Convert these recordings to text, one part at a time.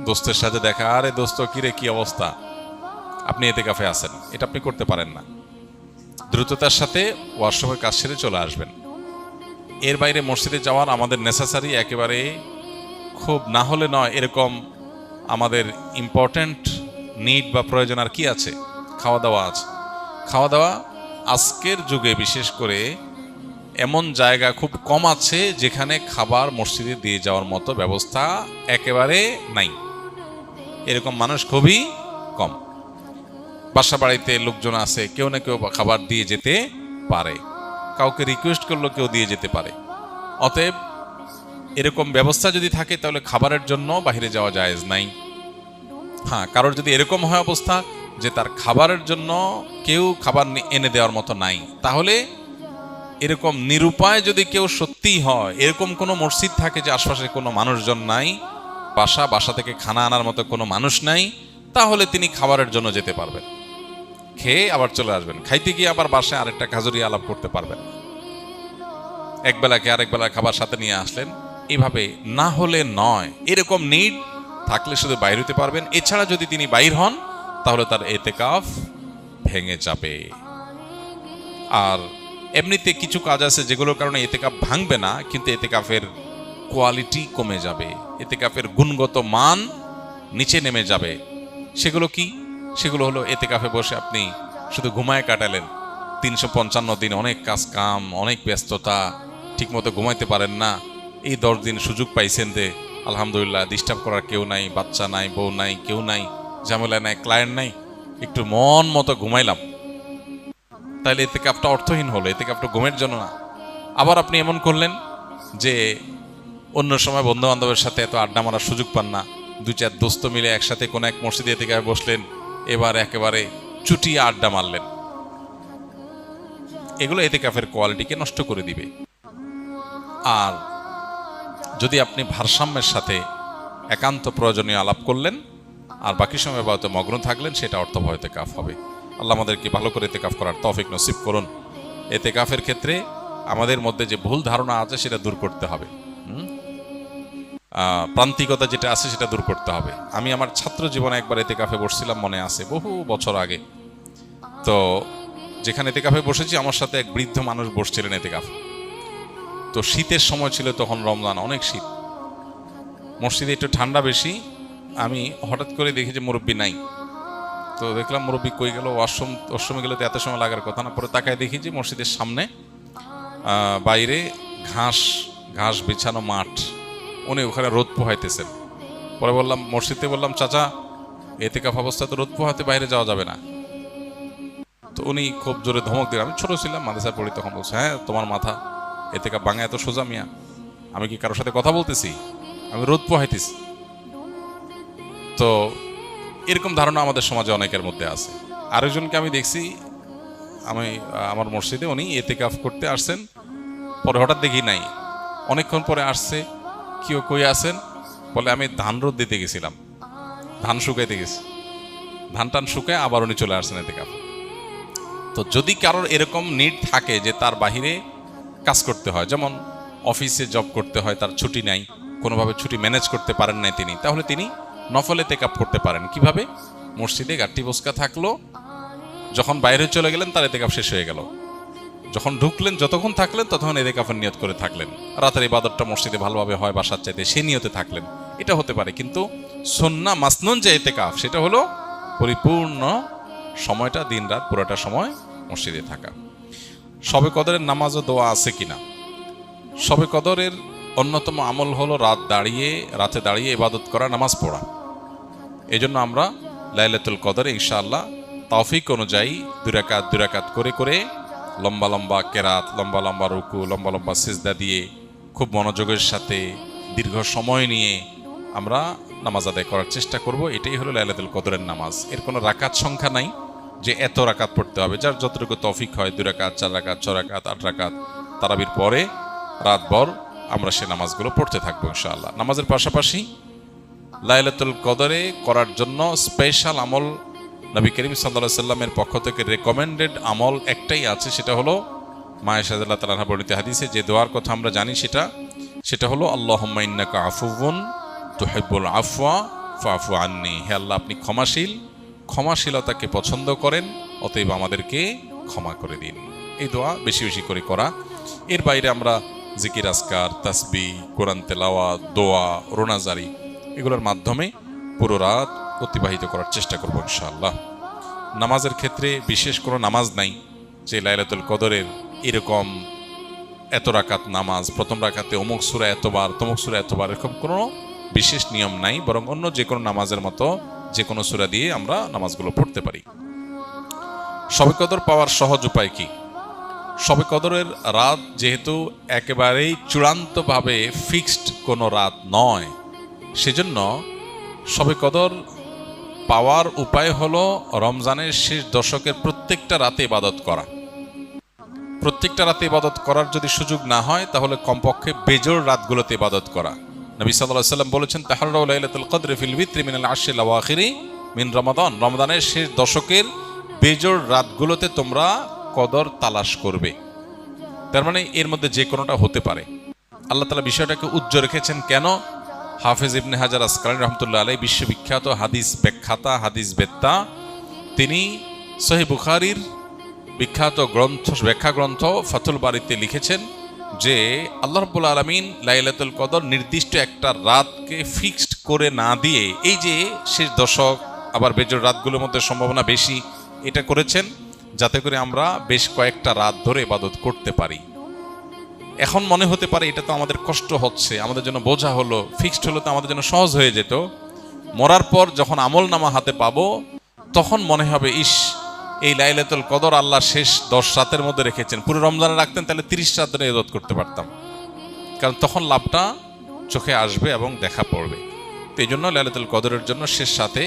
দোস্তের সাথে দেখা, আরে দোস্ত কিরে কি অবস্থা, আপনি এতেকাফে আছেন, এটা আপনি করতে পারেন না। দ্রুততার সাথে ওয়াশরুমের কাজ সেরে চলে আসবেন। এর বাইরে মসজিদে যাওয়ার আমাদের নেসেসারি একেবারে খুব না হলে নয় এরকম আমাদের ইম্পর্ট্যান্ট নিড বা প্রয়োজন আর কি আছে? খাওয়া দাওয়া আছে। খাওয়া দাওয়া আজকের যুগে বিশেষ করে এমন জায়গা খুব কম আছে যেখানে খাবার মসজিদে দিয়ে যাওয়ার মতো ব্যবস্থা একেবারে নাই। এরকম মানুষ খুবই কম। বাসা বাড়িতে লোকজন আছে, কেউ না কেউ খাবার দিয়ে যেতে পারে, কাউকে রিকোয়েস্ট করলেও কেউ দিয়ে যেতে পারে। অতএব এরকম ব্যবস্থা যদি থাকে তাহলে খাবারের জন্য বাইরে যাওয়া জায়েজ নাই। হ্যাঁ, কারোর যদি এরকম হয় অবস্থা যে তার খাবারের জন্য কেউ খাবার এনে দেওয়ার মতো নাই, তাহলে এরকম নিরুপায় যদি কেউ সত্যিই হয়, এরকম কোনো মসজিদ থাকে যে আশপাশে কোনো মানুষজন নাই, বাসা থেকে খানা আনার মতো কোনো মানুষ নাই, তাহলে তিনি খাবারের জন্য যেতে পারবেন, খেয়ে আবার চলে আসবেন। খাইতে গিয়ে আবার বাসায় আরেকটা খাজুরি আলাপ করতে পারবেন, একবেলাকে আরেকবেলা খাবার সাথে নিয়ে আসলেন। এভাবে না হলে নয়। এরকম নিড থাকলে শুধু বাইর হতে পারবেন। এছাড়া যদি তিনি বাইর হন তাহলে তার এতেকাফ ভেঙে যাবে। আর এমনিতে কিছু কাজ আছে যেগুলোর কারণে এতেকাফ ভাঙবে না, কিন্তু এতেকাফের কোয়ালিটি কমে যাবে, এতেকাফের গুণগত মান নিচে নেমে যাবে। সেগুলো কি? সেগুলো হলো এতেকাফে বসে আপনি শুধু ঘুমায় কাটালেন 355 দিন, অনেক কাজ কাম, অনেক ব্যস্ততা, ঠিকমতো ঘুমাইতে পারেন না। এই 10 দিন সুযোগ পাইছেন যে আলহামদুলিল্লাহ ডিস্টার্ব করার কেউ নাই, বাচ্চা নাই, বউ নাই, কেউ নাই, ঝামেলা নাই, ক্লায়েন্ট নাই, একটু মন মতো ঘুমাইলাম, তাহলে এতেকাফটা অর্থহীন হলো, এতেকাফটা ঘুমের জন্য না। আবার আপনি এমন করলেন যে অন্য সময় বন্ধু বান্ধবের সাথে এত আড্ডা মারার সুযোগ পান না, 2-4 দোস্ত মিলে একসাথে কোনো এক মসজিদে এতেকাফে বসলেন, এবার একেবারে চুটিয়ে আড্ডা মারলেন। এগুলো এতেকাফের কোয়ালিটিকে নষ্ট করে দিবে। আর যদি আপনি ভারসাম্যের সাথে একান্ত প্রয়োজনীয় আলাপ করলেন আর বাকি সময় বাড়িতে মগ্ন থাকলেন, সেটা অর্থবহ এতেকাফ হবে। আল্লাহ আমাদেরকে ভালো করে এতেকাফ করার তৌফিক নসিব করুন। এতেকাফের ক্ষেত্রে আমাদের মধ্যে যে ভুল ধারণা আছে সেটা দূর করতে হবে, প্রান্তিকতা যেটা আছে সেটা দূর করতে হবে। আমি আমার ছাত্র জীবনে একবার এতেকাফে বসছিলাম, মনে আছে, বহু বছর আগে। তো যেখানে এতেকাফে বসেছি আমার সাথে এক বৃদ্ধ মানুষ বসছিলেন এতেকাফে। তো শীতের সময় ছিল তখন, রমজান, অনেক শীত, মসজিদে একটু ঠান্ডা বেশি। আমি হঠাৎ করে দেখি যে মুরব্বী নাই। তো দেখলাম মুরব্বী কই গেল, ওয়াশরুমে গেলে তো এত সময় লাগার কথা না। পরে তাকায় দেখি যে মসজিদের সামনে বাইরে ঘাস বিছানো মাঠ, উনি ওখানে রোদ পোহাইতেছেন। পরে বললাম, মসজিদে বললাম, চাচা এতেকাফ অবস্থা তো রোদ পোহাতে বাইরে যাওয়া যাবে না। তো উনি খুব জোরে ধমক দিলেন। আমি ছোট ছিলাম, মাদ্রাসায় পড়ি তখন। বলছে, হ্যাঁ তোমার মাথা, এতেকাফ ভাঙা এত সোজা মিয়া? আমি কি কারোর সাথে কথা বলতেছি? আমি রোদ পোহাইতেছি। তো এরকম ধারণা আমাদের সমাজে অনেকের মধ্যে আছে। আরেকজনকে আমি দেখছি, আমার মসজিদে উনি এতেকাফ করতে আসছেন, পরে হঠাৎ দেখি নাই, অনেকক্ষণ পরে আসছে। কেউ কই আছেন? বলে আমি ধান রোদ দিতে গেছিলাম, ধান শুকাইতে গেছি। ধান টান শুকায় আবার উনি চলে আসছেন এতেকাফ। তো যদি কারোর এরকম নিড থাকে যে তার বাহিরে কাজ করতে হয়, যেমন অফিসে জব করতে হয়, তার ছুটি নাই, কোনোভাবে ছুটি ম্যানেজ করতে পারেন নাই তিনি, তাহলে তিনি নফল এতেকাফ করতে পারেন। কিভাবে? মসজিদে গাট্টি বসকা থাকলো, যখন বাইরে চলে গেলেন তার এতেকাফ শেষ হয়ে গেল, যখন ঢুকলেন যতক্ষণ থাকলেন ততক্ষণ এতেকাফের নিয়ত করে থাকলেন। রাতের ইবাদতটা মসজিদে ভালোভাবে হয় বাসার চাইতে, সে নিয়তে থাকলেন, এটা হতে পারে। কিন্তু সুন্নাহ মাসনুন যে এতেকাফ, সেটা হলো পরিপূর্ণ সময়টা, দিন রাত পুরোটা সময় মসজিদে থাকা। শবে কদরের নামাজ ও দোয়া আছে কিনা? শবে কদরের অন্যতম আমল হলো রাতে দাঁড়িয়ে ইবাদত করা, নামাজ পড়া। এই জন্য আমরা লাইলাতুল কদরে ইনশাআল্লাহ তৌফিক অনুযায়ী 2 রাকাত করে লম্বা লম্বা কেরাত, লম্বা লম্বা রুকু, লম্বা লম্বা সিজদা দিয়ে খুব মনোযোগের সাথে দীর্ঘ সময় নিয়ে আমরা নামাজ আদায় করার চেষ্টা করব। এটাই হলো লাইলাতুল কদরের নামাজ। এর কোনো রাকাত সংখ্যা নাই যে এত রাকাত পড়তে হবে, যার যতটুকু তৌফিক হয়, 2 রাকাত, 4 রাকাত, 6 রাকাত, 8 রাকাত, তারাবির পরে রাতভর আমরা সে নামাজগুলো পড়তে থাকবো ইনশাআল্লাহ। নামাজের পাশাপাশি লাইলাতুল কদরে করার জন্য স্পেশাল আমল নবী করিম সাল্লাল্লাহু আলাইহি সাল্লামের পক্ষ থেকে রেকমেন্ডেড আমল একটাই আছে, সেটা হলো মা আয়েশা রাদিয়াল্লাহু তাআলা আনহা বর্ণিত হাদিসে যে দোয়ার কথা আমরা জানি, সেটা হলো আল্লাহুম্মা ইন্নাকা আফুউন তুহিব্বুল আফওয়া ফাফু আন্নি, হে আল্লাহ আপনি ক্ষমাশীল, ক্ষমাশীলতাকে পছন্দ করেন, অতএব আমাদেরকে ক্ষমা করে দিন। এই দোয়া বেশি বেশি করে করা। এর বাইরে আমরা জিকির আজকার, তাসবিহ, কোরআন তেলাওয়াত, দোয়া, রোনাজারি এগুলোর মাধ্যমে পুরো রাত অতিবাহিত করার চেষ্টা করব ইনশাআল্লাহ। নামাজের ক্ষেত্রে বিশেষ কোনো নামাজ নাই যে লাইলাতুল কদরের এরকম এত রাকাত নামাজ, প্রথম রাকাতে অমুক সূরা এতবার, তমুক সূরা এতবার, এরকম কোনো বিশেষ নিয়ম নাই, বরং অন্য যে কোনো নামাজের মতো যে কোনো সূরা দিয়ে আমরা নামাজগুলো পড়তে পারি। শবে কদর পাওয়ার সহজ উপায় কি? শবে কদরের রাত যেহেতু একেবারেই চূড়ান্তভাবে ফিক্সড কোনো রাত নয়, সেজন্য শবে কদর পাওয়ার উপায় হলো রমজানের শেষ দশকের প্রত্যেকটা রাতে ইবাদত করা। প্রত্যেকটা রাতে ইবাদত করার যদি সুযোগ না হয় তাহলে কমপক্ষে বেজোড় রাতগুলোতে ইবাদত করা। নবী সাল্লাল্লাহু আলাইহি ওয়াসাল্লাম বলেছেন, তাহাররাউ লাইলাতুল কদরি ফিল বিত্রি মিনাল আশরিল আওয়াখিরি মিন রমাদান, রমজানের শেষ দশকের বেজোড় রাতগুলোতে তোমরা কদর তালাশ করবে। তার মানে এর মধ্যে যে কোনোটা হতে পারে। আল্লাহ তাআলা বিষয়টাকে উজ্জ্বল রেখেছেন কেন? হাফেজ ইবনে হাজার আসকালানী রাহমাতুল্লাহ আলাইহি বিশ্ববিখ্যাত হাদিস ব্যাখ্যাতা, হাদিস বেত্তা, তিনি সহিহ বুখারীর বিখ্যাত গ্রন্থ, ব্যাখ্যা গ্রন্থ ফাতুল বারীতে লিখেছেন যে আল্লাহ রাব্বুল আলামিন লাইলাতুল কদর নির্দিষ্ট একটা রাতকে ফিক্সড করে না দিয়ে, এই যে শেষ দশক আবার বেজোড় রাতগুলোর মধ্যে সম্ভাবনা বেশি, এটা করেছেন যাতে করে আমরা বেশ কয়েকটা রাত ধরে ইবাদত করতে পারি। এখন মনে হতে পারে এটা তো আমাদের কষ্ট হচ্ছে, আমাদের জন্য বোঝা হলো, ফিক্সড হলো তো আমাদের জন্য সহজ হয়ে যেত। মরার পর যখন আমল নামা হাতে পাবো তখন মনে হবে, ইস, এই লাইলাতুল কদর আল্লাহ শেষ 10 রাতের মধ্যে রেখেছেন, পুরো রমজানে রাখতেন তাহলে 30 রাত ধরে ইবাদত করতে পারতাম। কারণ তখন লাভটা চোখে আসবে এবং দেখা পড়বে। তো এই জন্য লাইলাতুল কদরের জন্য শেষ সাথে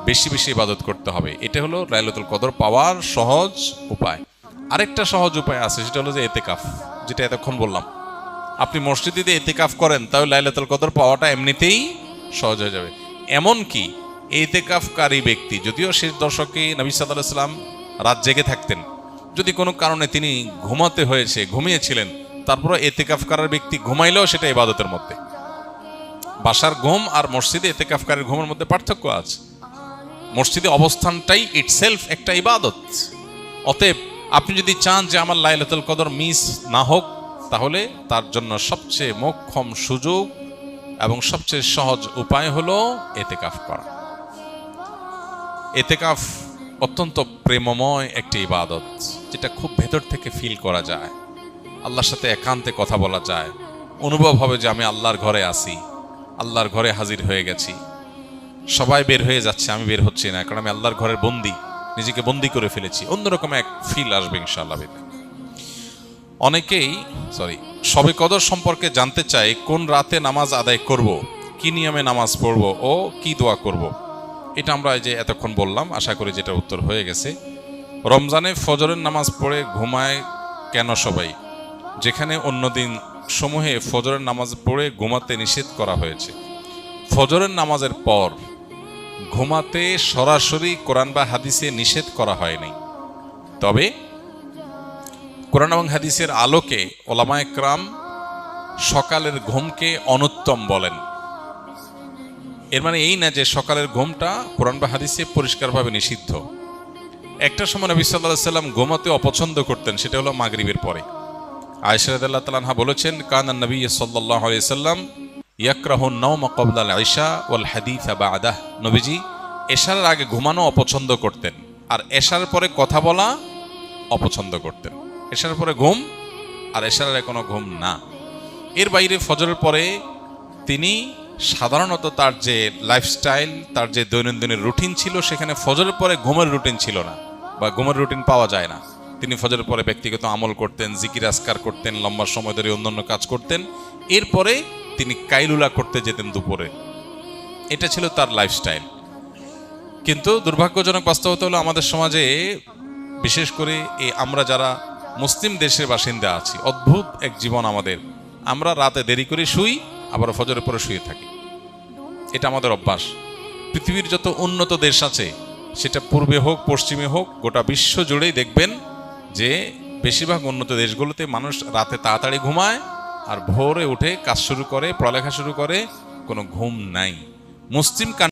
বেশি বেশি ইবাদত করতে হবে। এটা হলো লাইলাতুল কদর পাওয়ার সহজ উপায়। আরেকটা সহজ উপায় আছে, সেটা হলো যে ইতিকাফ, যেটা এতক্ষণ বললাম। আপনি মসজিদে যদি ইতিকাফ করেন তাহলে লাইলাতুল কদর পাওয়াটা এমনিতেই সহজ হয়ে যাবে। এমনকি ইতিকাফকারী ব্যক্তি, যদিও শেষ দশকে নবী সাল্লাল্লাহু আলাইহি ওয়াসাল্লাম রাত জেগে থাকতেন, যদি কোনো কারণে তিনি ঘুমাতে হয়েছে, ঘুমিয়েছিলেন, তারপরে ইতিকাফ করার ব্যক্তি ঘুমাইলেও সেটা ইবাদতের মধ্যে। বাসার ঘুম আর মসজিদে ইতিকাফকারীর ঘুমের মধ্যে পার্থক্য আছে। মসজিদে অবস্থানটাই ইটসেলফ একটা ইবাদত। অতএব আপনি যদি চান যে আমার লাইলাতুল কদর মিস না হোক, তাহলে তার জন্য সবচেয়ে মোক্ষম সুযোগ এবং সবচেয়ে সহজ উপায় হলো ইতিকাফ করা। ইতিকাফ অত্যন্ত প্রেমময় একটি ইবাদত, যেটা খুব ভেতর থেকে ফিল করা যায়, আল্লাহর সাথে একান্তে কথা বলা যায়, অনুভব হবে যে আমি আল্লাহর ঘরে আছি, আল্লাহর ঘরে হাজির হয়ে গেছি। সবাই বের হয়ে যাচ্ছে, আমি বের হচ্ছি না, কারণ আমি আল্লাহর ঘরের বন্দী, নিজেকে বন্দী করে ফেলেছি। অন্যরকম এক ফিল আসবে ইনশাআল্লাহ। অনেকেই শবে কদর সম্পর্কে জানতে চাই, কোন রাতে নামাজ আদায় করব, কি নিয়মে নামাজ পড়ব ও কি দোয়া করব। এটা আমরা এই যে এতক্ষণ বললাম, আশা করি যেটা উত্তর হয়ে গেছে। রমজানে ফজরের নামাজ পড়ে ঘুমায় কেন সবাই, যেখানে অন্যদিন সমূহে ফজরের নামাজ পড়ে ঘুমাতে নিষেধ করা হয়েছে। ফজরের নামাজের পর ঘুমাতে সরাসরি কোরআন বা হাদিসে নিষেধ করা হয়নি, তবে কোরআন এবং হাদিসের আলোকে ওলামায়ে কেরাম সকালের ঘুমকে অনুত্তম বলেন। এর মানে এই না যে সকালের ঘুমটা কোরআন বা হাদিসে পরিষ্কারভাবে নিষিদ্ধ। একটা সময় নবী সাল্লাল্লাহু আলাইহি ওয়াসাল্লাম ঘুমাতে অপছন্দ করতেন, সেটা হলো মাগরিবের পরে। আয়েশা রাদিয়াল্লাহু তাআলা আনহা বলেছেন, কানান নবী সাল্লাল্লাহু আলাইহি ওয়াসাল্লাম ইয়াকরাহুন নাওমা ক্বাবলা আল ইশা ওয়াল হাদিসা বা'দাহ, নবীজি এশার আগে ঘুমানো অপছন্দ করতেন আর এশার পরে কথা বলা অপছন্দ করতেন। এশার পরে ঘুম আর এশার আগে কোনো ঘুম না। এর বাইরে ফজরের পরে তিনি সাধারণত তার যে লাইফস্টাইল, তার যে দৈনন্দিনের রুটিন ছিল, সেখানে ফজরের পরে ঘুমের রুটিন ছিল না বা ঘুমের রুটিন পাওয়া যায় না। তিনি ফজরের পরে ব্যক্তিগত আমল করতেন, জিকির আজকার করতেন, লম্বা সময় ধরে অন্যান্য কাজ করতেন। এরপরে তিনি কাইলুলা করতে যেতেন দুপুরে। এটা ছিল তার লাইফস্টাইল। কিন্তু দুর্ভাগ্যজনক বাস্তবতা হলো, আমাদের সমাজে বিশেষ করে আমরা যারা মুসলিম দেশের বাসিন্দা আছি, অদ্ভুত এক জীবন আমাদের। আমরা রাতে দেরি করে শুই, আবার ফজরের পরে শুয়ে থাকি। এটা আমাদের অভ্যাস। পৃথিবীর যত উন্নত দেশ আছে, সেটা পূর্বে হোক পশ্চিমে হোক, গোটা বিশ্ব জুড়েই দেখবেন যে বেশিরভাগ উন্নত দেশগুলোতে মানুষ রাতে তাড়াতাড়ি ঘুমায় আর ভোরে উঠে কাজ শুরু করে, পড়ালেখা শুরু করে, কোনো ঘুম নাই। মুসলিম